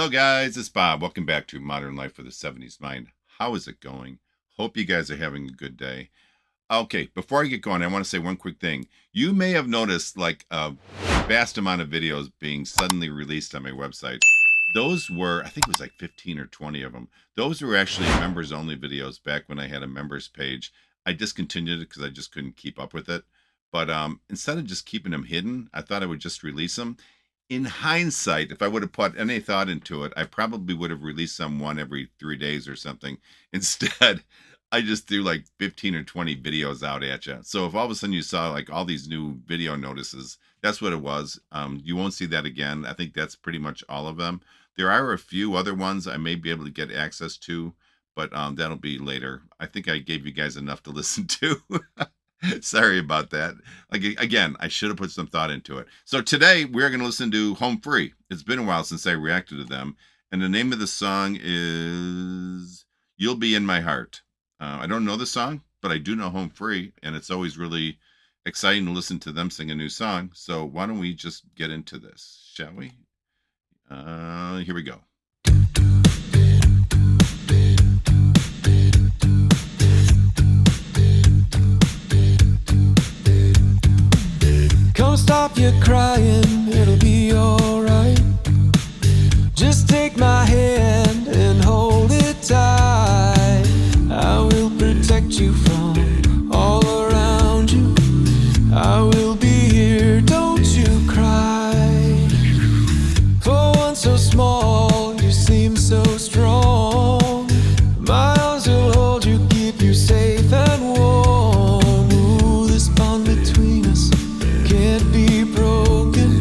Hello guys, it's Bob. Welcome back to Modern Life with a 70s Mind. How is it going? Hope you guys are having a good day. Okay, before I get going, I want to say one quick thing. You may have noticed like a vast amount of videos being suddenly released on my website. Those were, I think it was like 15 or 20 of them. Those were actually members only videos back when I had a members page. I discontinued it because I just couldn't keep up with it. But instead of just keeping them hidden, I thought I would just release them. In hindsight, if I would have put any thought into it, I probably would have released some one every 3 days or something. Instead, I just threw like 15 or 20 videos out at you. So if all of a sudden you saw like all these new video notices, that's what it was. You won't see that again. I think that's pretty much all of them. There are a few other ones I may be able to get access to, but that'll be later. I think I gave you guys enough to listen to. Sorry about that. Like, again, I should have put some thought into it. So today we're going to listen to Home Free. It's been a while since I reacted to them. And the name of the song is You'll Be in My Heart. I don't know the song, but I do know Home Free. And it's always really exciting to listen to them sing a new song. So why don't we just get into this, shall we? Here we go. Don't stop your crying, it'll be alright. Just take my hand and hold it tight. I will protect you from all around you. I will be here, don't you cry. For one so small, you seem so strong. My arms will hold you, keep you safe and warm. Ooh, this bond between us can't be broken.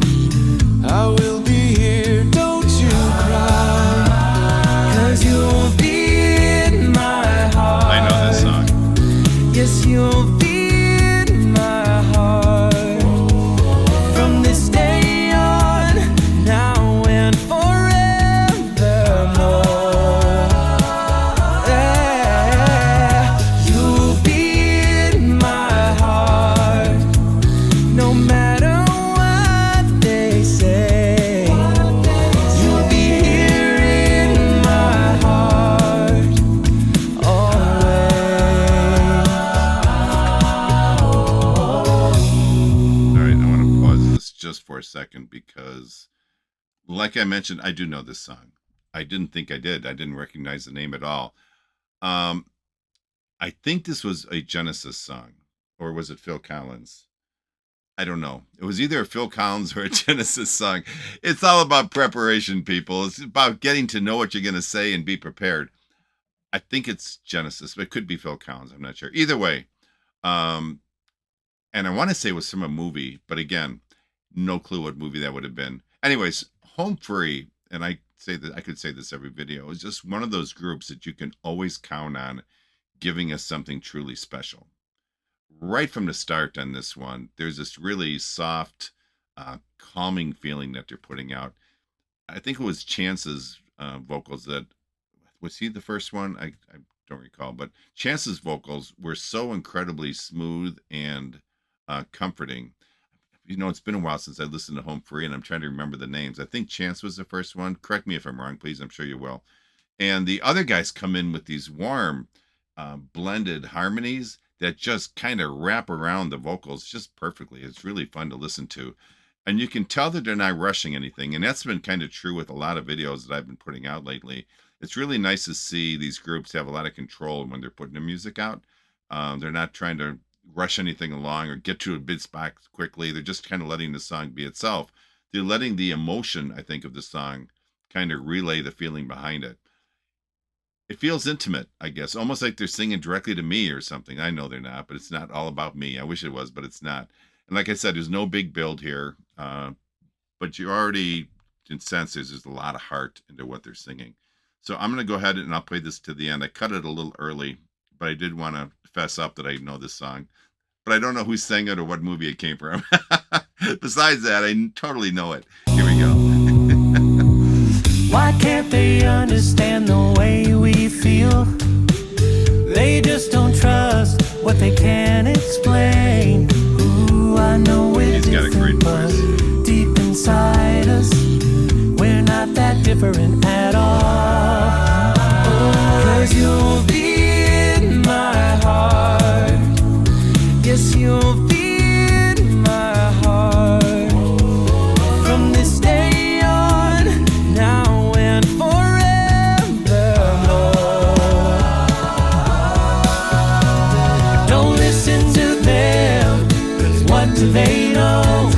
I will be here, don't you cry. 'Cause you'll be in my heart. I know this song. Yes, you'll be in my heart. From this day on, now and forevermore. Yeah, you'll be in my heart. No matter what they say, you'll be here in my heart always. All right, I want to pause this just for a second because, like I mentioned, I do know this song. I didn't think I did. I didn't recognize the name at all. Um, I think this was a Genesis song, or was it Phil Collins? I don't know. It was either a Phil Collins or a Genesis song. It's all about preparation, people. It's about getting to know what you're going to say and be prepared. I think it's Genesis, but it could be Phil Collins. I'm not sure. Either way, and I want to say it was from a movie, but again, no clue what movie that would have been. Anyways, Home Free, and I say that I could say this every video, is just one of those groups that you can always count on giving us something truly special. Right from the start on this one, there's this really soft, calming feeling that they're putting out. I think it was Chance's vocals that, was he the first one? I don't recall, but Chance's vocals were so incredibly smooth and comforting. You know, it's been a while since I listened to Home Free, and I'm trying to remember the names. I think Chance was the first one. Correct me if I'm wrong, please. I'm sure you will. And the other guys come in with these warm, blended harmonies that just kind of wrap around the vocals just perfectly. It's really fun to listen to. And you can tell that they're not rushing anything. And that's been kind of true with a lot of videos that I've been putting out lately. It's really nice to see these groups have a lot of control when they're putting their music out. They're not trying to rush anything along or get to a big spot quickly. They're just kind of letting the song be itself. They're letting the emotion, I think, of the song kind of relay the feeling behind it. It feels intimate, I guess, almost like they're singing directly to me or something. I know they're not, but it's not all about me. I wish it was, but it's not. And like I said, there's no big build here, but you already can sense there's a lot of heart into what they're singing. So I'm going to go ahead and I'll play this to the end. I cut it a little early, but I did want to fess up that I know this song. But I don't know who sang it or what movie it came from. Besides that, I totally know it. Here we go. Why can't they understand the way we feel? They just don't trust what they can't explain. Ooh, I know we're He's got a great different, but voice. deep inside us, we're not that different. suffering at all. 'Cause you'll be in my heart. Yes, you'll be in my heart. From this day on, now and forevermore. Don't listen to them, 'cause what do they know?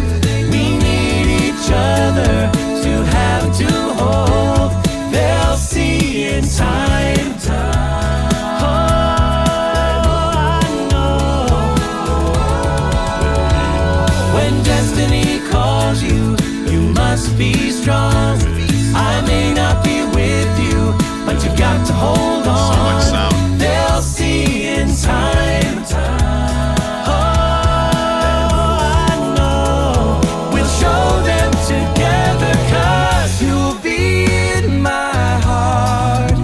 We need each other to have to hold. They'll see in time. Oh, I know. When destiny calls you, you must be strong. I may not be with you, but you got to hold on. So much sound. They'll see in time. Oh, I know. We'll show them together, 'cause you'll be in my heart.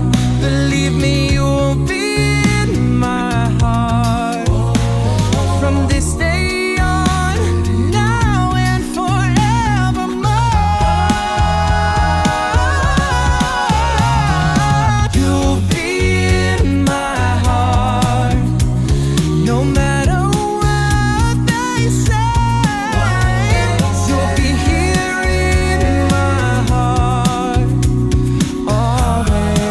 Believe me, you'll be in my heart. From this day on, now and forevermore. You'll be in my heart. No matter what they say, you'll be here in my heart. Always,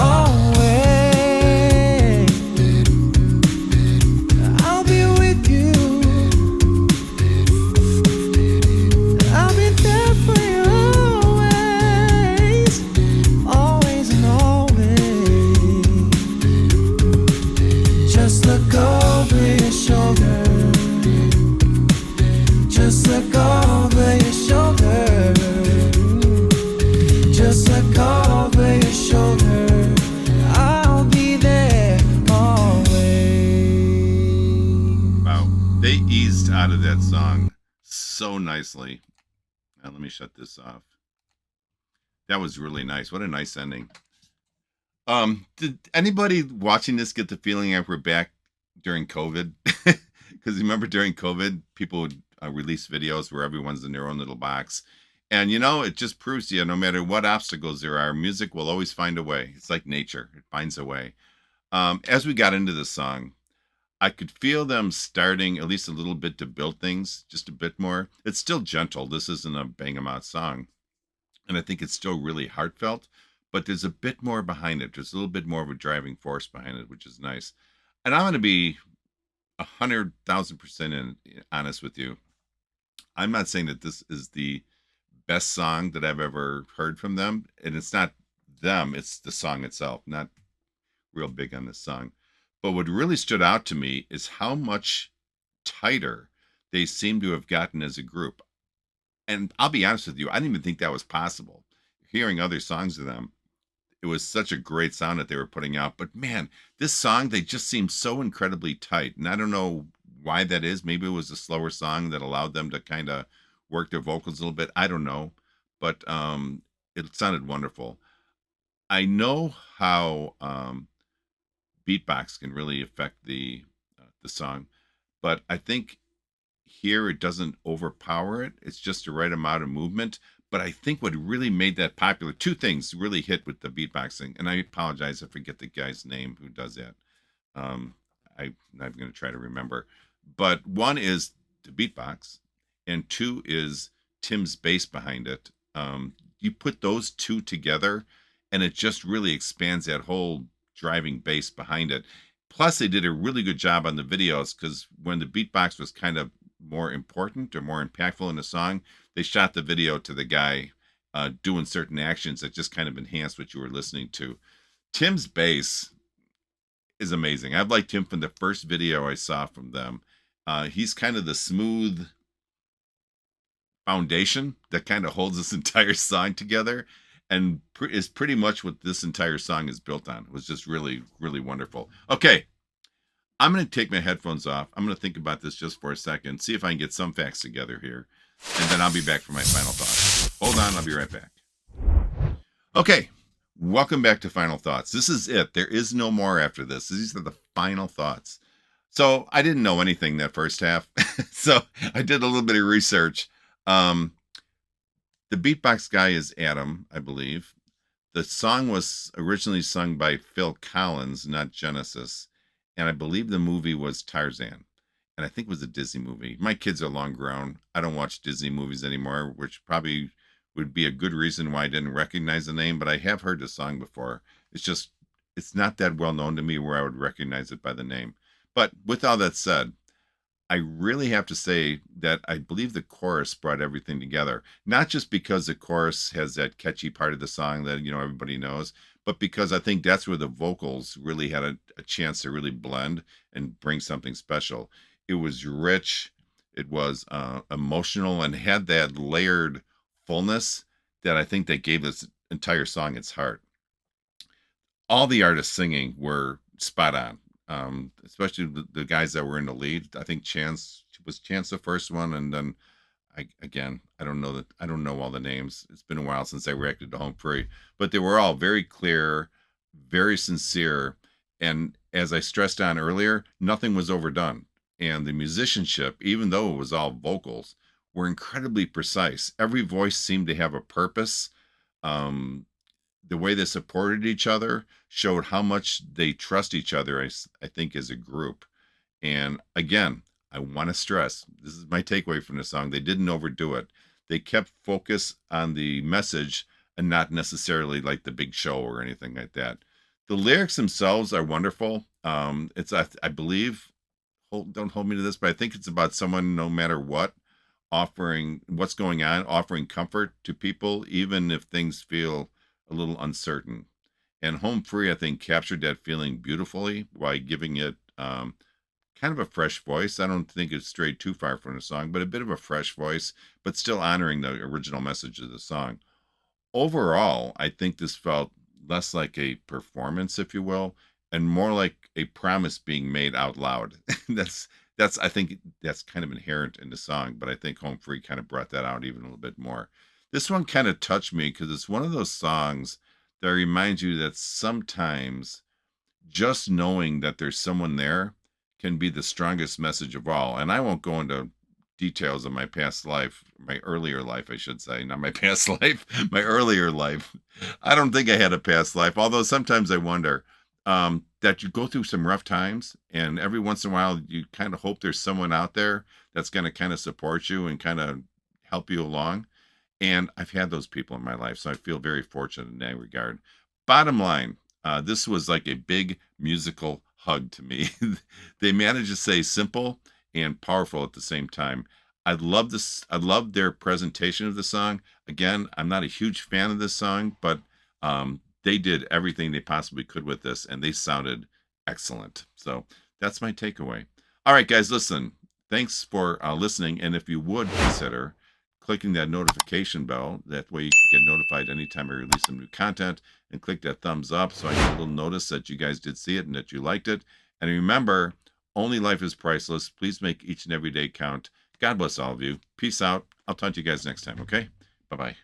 always. I'll be with you. I'll be there for you always. Always and always. Just look over your shoulder. Just look over your shoulder. Just look over your shoulder. I'll be there always. Wow. They eased out of that song so nicely. Now, let me shut this off. That was really nice. What a nice ending. Did anybody watching this get the feeling like we're back during COVID? Because remember during COVID, people would release videos where everyone's in their own little box. And it just proves to you, no matter what obstacles there are, music will always find a way. It's like nature, it finds a way. As we got into this song, I could feel them starting at least a little bit to build things just a bit more. It's still gentle. This isn't a bang 'em out song. And I think it's still really heartfelt, but there's a bit more behind it. There's a little bit more of a driving force behind it, which is nice. And I'm going to be 100,000% honest with you. I'm not saying that this is the best song that I've ever heard from them. And it's not them, it's the song itself. Not real big on this song. But what really stood out to me is how much tighter they seem to have gotten as a group. And I'll be honest with you, I didn't even think that was possible. Hearing other songs of them, it was such a great sound that they were putting out. But man, this song, they just seem so incredibly tight. And I don't know why that is. Maybe it was a slower song that allowed them to kind of work their vocals a little bit. I don't know. But it sounded wonderful. I know how beatbox can really affect the song, but I think here it doesn't overpower it. It's just the right amount of movement. But I think what really made that popular, two things really hit with the beatboxing, and I apologize, I forget the guy's name who does that. I'm not going to try to remember, but one is the beatbox, and two is Tim's bass behind it. You put those two together, and it just really expands that whole driving bass behind it. Plus, they did a really good job on the videos, because when the beatbox was kind of more important or more impactful in the song, they shot the video to the guy doing certain actions that just kind of enhanced what you were listening to. Tim's bass is amazing. I've liked him from the first video I saw from them. He's kind of the smooth foundation that kind of holds this entire song together, and is pretty much what this entire song is built on. It was just really, really wonderful. Okay, I'm going to take my headphones off. I'm going to think about this just for a second, see if I can get some facts together here, and then I'll be back for my final thoughts. Hold on, I'll be right back. Okay, welcome back to Final Thoughts. This is it. There is no more after this. These are the final thoughts. So I didn't know anything that first half, so I did a little bit of research. The beatbox guy is Adam, I believe. The song was originally sung by Phil Collins, not Genesis, and I believe the movie was Tarzan, and I think it was a Disney movie. My kids are long grown. I don't watch Disney movies anymore, which probably would be a good reason why I didn't recognize the name, but I have heard the song before. It's just it's not that well known to me where I would recognize it by the name. But with all that said, I really have to say that I believe the chorus brought everything together. Not just because the chorus has that catchy part of the song that everybody knows, but because I think that's where the vocals really had a chance to really blend and bring something special. It was rich, it was emotional, and had that layered fullness that I think that gave this entire song its heart. All the artists singing were spot on. Especially the guys that were in the lead. I think Chance the first one, and then I don't know that I don't know all the names. It's been a while since I reacted to Home Free, but they were all very clear, very sincere, and as I stressed on earlier, nothing was overdone. And the musicianship, even though it was all vocals, were incredibly precise. Every voice seemed to have a purpose. Um, the way they supported each other showed how much they trust each other, I think, as a group. And again, I want to stress this is my takeaway from the song. They didn't overdo it. They kept focus on the message and not necessarily like the big show or anything like that. The lyrics themselves are wonderful. I believe, don't hold me to this, but I think it's about someone, no matter what, offering what's going on, offering comfort to people, even if things feel a little uncertain. And Home Free, I think, captured that feeling beautifully by giving it kind of a fresh voice. I don't think it strayed too far from the song, but a bit of a fresh voice, but still honoring the original message of the song. Overall, I think this felt less like a performance, if you will, and more like a promise being made out loud. that's I think that's kind of inherent in the song, but I think Home Free kind of brought that out even a little bit more. This one kind of touched me because it's one of those songs that reminds you that sometimes just knowing that there's someone there can be the strongest message of all. And I won't go into details of my past life, my earlier life, I should say, not my past life, my earlier life. I don't think I had a past life, although sometimes I wonder that you go through some rough times, and every once in a while, you kind of hope there's someone out there that's going to kind of support you and kind of help you along. And I've had those people in my life, so I feel very fortunate in that regard. Bottom line, this was like a big musical hug to me. They managed to say simple and powerful at the same time. I love this. I love their presentation of the song. Again, I'm not a huge fan of this song, but they did everything they possibly could with this, and they sounded excellent. So that's my takeaway. All right, guys, listen. Thanks for listening, and if you would consider clicking that notification bell. That way you can get notified anytime I release some new content, and click that thumbs up so I get a little notice that you guys did see it and that you liked it. And remember, only life is priceless. Please make each and every day count. God bless all of you. Peace out. I'll talk to you guys next time, okay? Bye-bye.